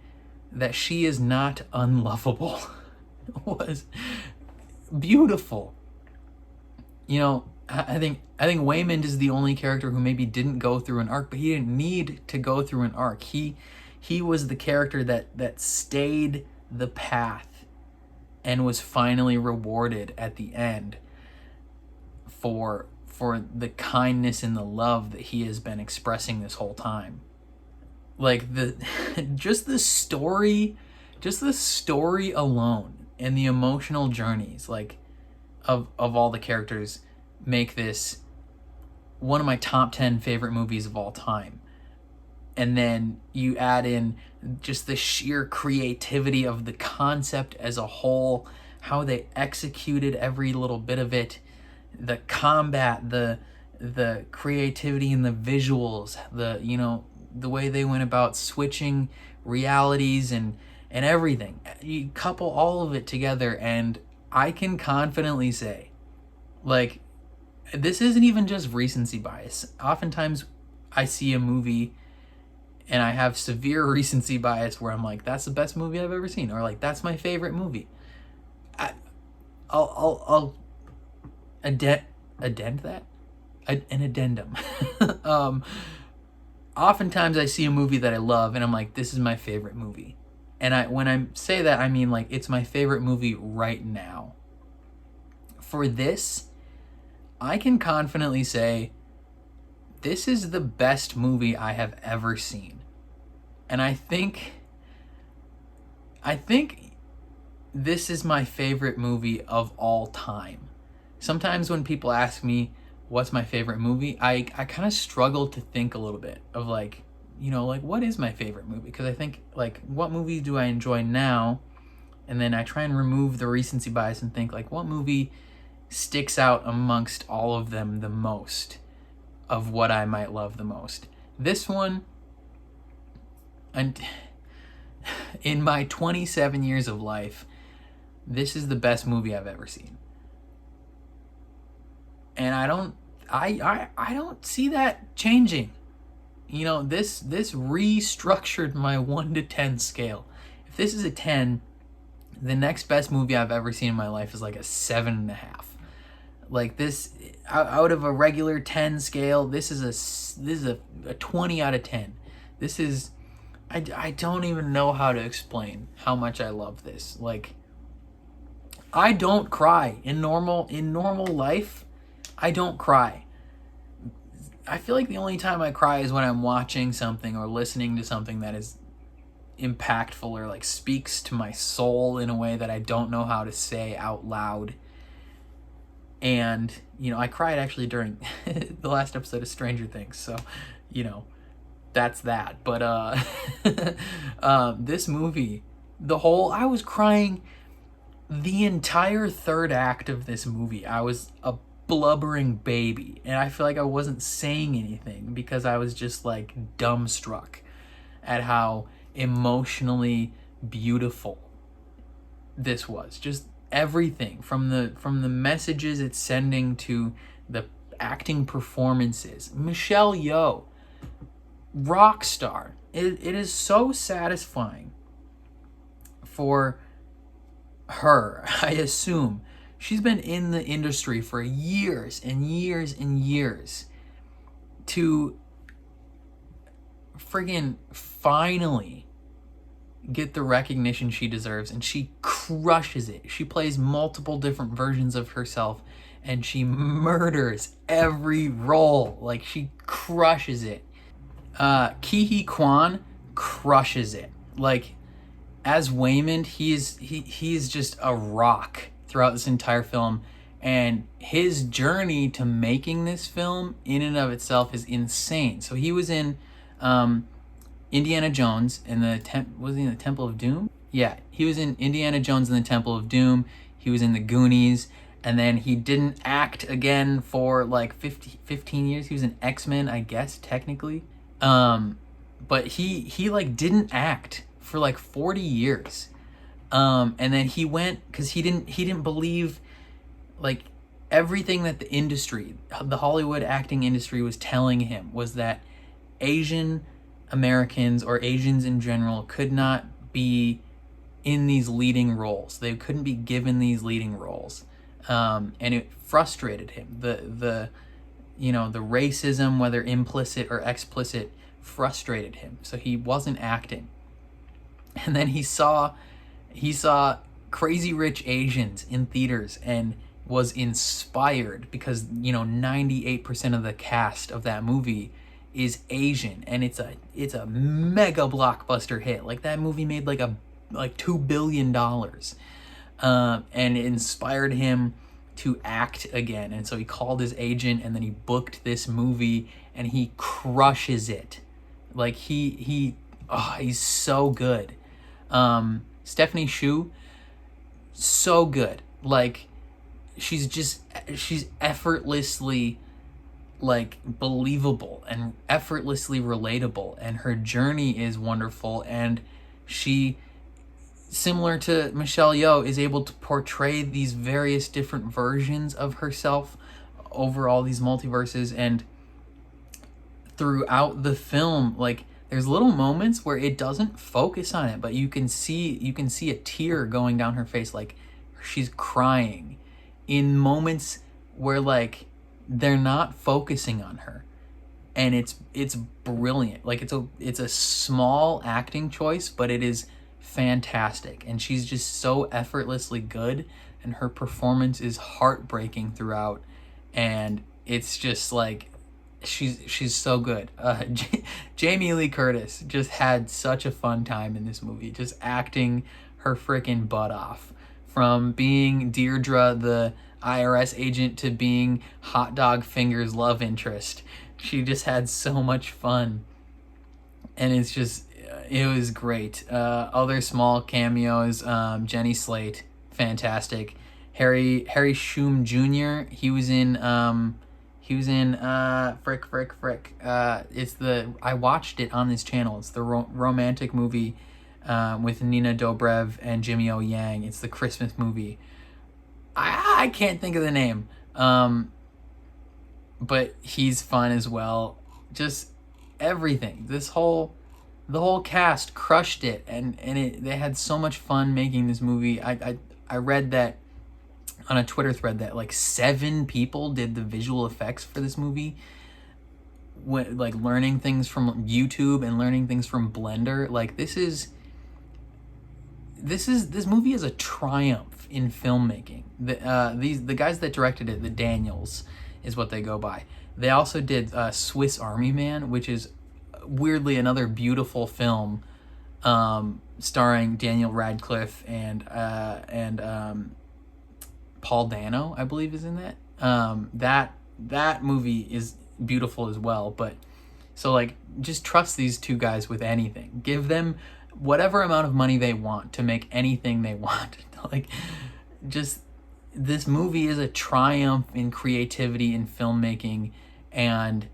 that she is not unlovable, was beautiful. You know, I think Waymond is the only character who maybe didn't go through an arc, but he didn't need to go through an arc. He was the character that stayed the path and was finally rewarded at the end for the kindness and the love that he has been expressing this whole time. Like just the story alone and the emotional journeys, like, of all the characters, make this one of my top 10 favorite movies of all time. And then you add in just the sheer creativity of the concept as a whole, how they executed every little bit of it, the combat, the creativity and the visuals, the way they went about switching realities and and everything. You couple all of it together, and I can confidently say, like, this isn't even just recency bias. Oftentimes I see a movie and I have severe recency bias where I'm like, that's the best movie I've ever seen, or like, that's my favorite movie. I'll addend that? An addendum. Oftentimes I see a movie that I love and I'm like, this is my favorite movie. And when I say that, I mean like, it's my favorite movie right now. For this, I can confidently say, this is the best movie I have ever seen. And I think this is my favorite movie of all time. Sometimes when people ask me what's my favorite movie, I kind of struggle to think a little bit of like, you know, like, what is my favorite movie? Because I think, like, what movies do I enjoy now? And then I try and remove the recency bias and think, like, what movie sticks out amongst all of them the most of what I might love the most? This one, and in my 27 years of life, this is the best movie I've ever seen. And I don't see that changing. You know, this restructured my 1 to 10 scale. If this is a 10, the next best movie I've ever seen in my life is like a 7.5. Like, this, out of a regular 10 scale, this is a 20 out of 10. This is, I don't even know how to explain how much I love this. Like, I don't cry in normal life. I don't cry. I feel like the only time I cry is when I'm watching something or listening to something that is impactful or like speaks to my soul in a way that I don't know how to say out loud. And, you know, I cried actually during the last episode of Stranger Things. So, you know, that's that. But this movie, I was crying the entire third act of this movie. I was a blubbering baby, and I feel like I wasn't saying anything because I was just like dumbstruck at how emotionally beautiful this was. Just everything from the messages it's sending to the acting performances. Michelle Yeoh, rock star. It is so satisfying for her. I assume she's been in the industry for years and years and years to friggin' finally get the recognition she deserves, and she crushes it. She plays multiple different versions of herself and she murders every role. Like, she crushes it. Ke Huy Quan crushes it. Like, as Waymond, he is just a rock throughout this entire film, and his journey to making this film in and of itself is insane. So he was in Indiana Jones in was he in the Temple of Doom? Yeah, he was in Indiana Jones and the Temple of Doom. He was in the Goonies, and then he didn't act again for like 15 years. He was in X-Men, I guess, technically. But he like didn't act for like 40 years. And then he went, because he didn't believe, like, everything that the industry, the Hollywood acting industry was telling him was that Asian Americans or Asians in general could not be in these leading roles. They couldn't be given these leading roles. And it frustrated him. The racism, whether implicit or explicit, frustrated him. So he wasn't acting. And then he saw Crazy Rich Asians in theaters and was inspired because, 98% of the cast of that movie is Asian, and it's a mega blockbuster hit. Like, that movie made like $2 billion, and it inspired him to act again. And so he called his agent, and then he booked this movie, and he crushes it. Like, he's so good. Stephanie Hsu, so good. Like, she's effortlessly, like, believable and effortlessly relatable, and her journey is wonderful, and she similar to Michelle Yeoh, is able to portray these various different versions of herself over all these multiverses. And throughout the film, like, there's little moments where it doesn't focus on it, but you can see a tear going down her face, like she's crying in moments where, like, they're not focusing on her. And it's brilliant. Like, it's a small acting choice, but it is fantastic. And she's just so effortlessly good, and her performance is heartbreaking throughout. And it's just like, she's so good. Jamie Lee Curtis just had such a fun time in this movie, just acting her freaking butt off. From being Deirdre, the IRS agent, to being Hot Dog Fingers' love interest. She just had so much fun. And it's just, it was great. Other small cameos, Jenny Slate, fantastic. Harry Shum Jr., he was in it's the, I watched it on this channel. It's the romantic movie with Nina Dobrev and Jimmy O Yang. It's the Christmas movie. I can't think of the name. But he's fun as well. Just everything. The whole cast crushed it, and they had so much fun making this movie. I read that on a Twitter thread that like 7 people did the visual effects for this movie. Like learning things from YouTube and learning things from Blender. Like, this movie is a triumph in filmmaking. The guys that directed it, the Daniels, is what they go by. They also did Swiss Army Man, which is weirdly another beautiful film, starring Daniel Radcliffe and Paul Dano, I believe, is in that. That movie is beautiful as well. But so, like, just trust these 2 guys with anything. Give them whatever amount of money they want to make anything they want. Like, just, this movie is a triumph in creativity and filmmaking, and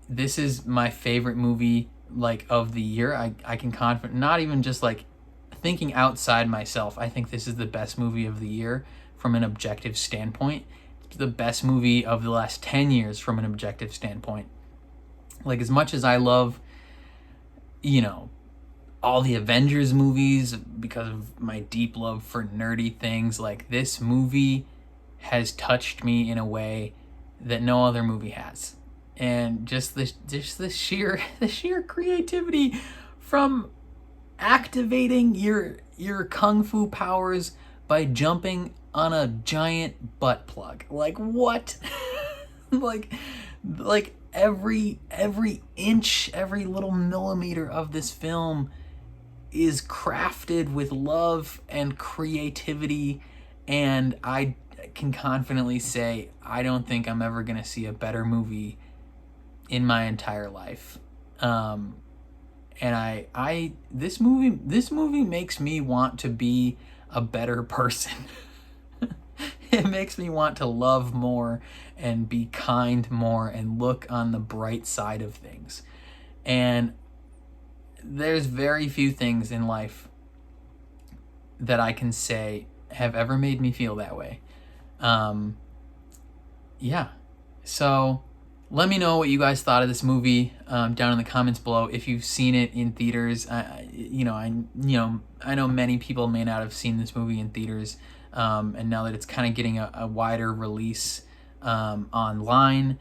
this is my favorite movie, like, of the year. I can not even just like thinking outside myself, I think this is the best movie of the year from an objective standpoint. It's the best movie of the last 10 years from an objective standpoint. Like, as much as I love, you know, all the Avengers movies because of my deep love for nerdy things, like, this movie has touched me in a way that no other movie has. And just the sheer creativity, from activating your kung fu powers by jumping on a giant butt plug. Like, what? like every inch, every little millimeter of this film is crafted with love and creativity, and I can confidently say I don't think I'm ever gonna see a better movie in my entire life. And this movie makes me want to be a better person. It makes me want to love more and be kind more and look on the bright side of things. And there's very few things in life that I can say have ever made me feel that way. Yeah. So let me know what you guys thought of this movie down in the comments below. If you've seen it in theaters, I know many people may not have seen this movie in theaters, and now that it's kind of getting a wider release online,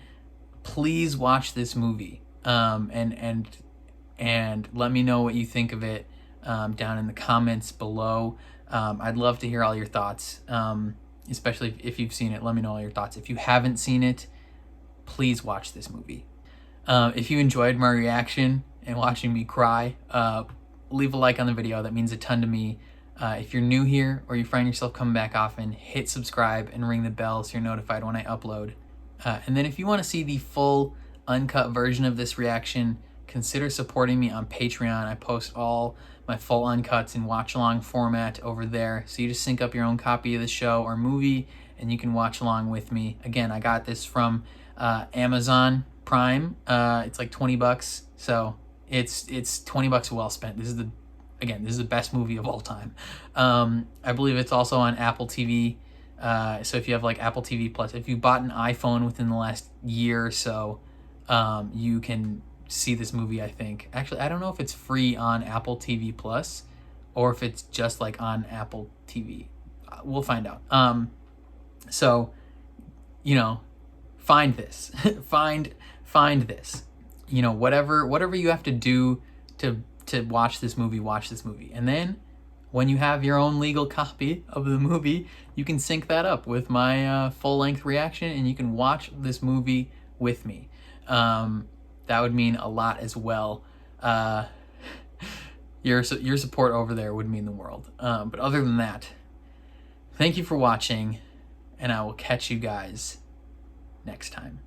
please watch this movie, and let me know what you think of it down in the comments below. I'd love to hear all your thoughts, especially if you've seen it. Let me know all your thoughts. If you haven't seen it, please watch this movie. If you enjoyed my reaction and watching me cry, leave a like on the video. That means a ton to me. If you're new here or you find yourself coming back often, hit subscribe and ring the bell so you're notified when I upload. And then if you want to see the full uncut version of this reaction, consider supporting me on Patreon. I post all my full uncuts in watch-along format over there. So you just sync up your own copy of the show or movie and you can watch along with me. Again, I got this from Amazon Prime. It's like $20, so it's $20 well spent. This is the again, this is the best movie of all time. I believe it's also on Apple TV. So if you have like Apple TV Plus, if you bought an iPhone within the last year or so, you can see this movie, I think. Actually, I don't know if it's free on Apple TV Plus or if it's just like on Apple TV. We'll find out. So, you know, find this. find this. You know, whatever you have to do to watch this movie. And then when you have your own legal copy of the movie, you can sync that up with my full-length reaction, and you can watch this movie with me. That would mean a lot as well. Your support over there would mean the world. But other than that, thank you for watching, and I will catch you guys next time.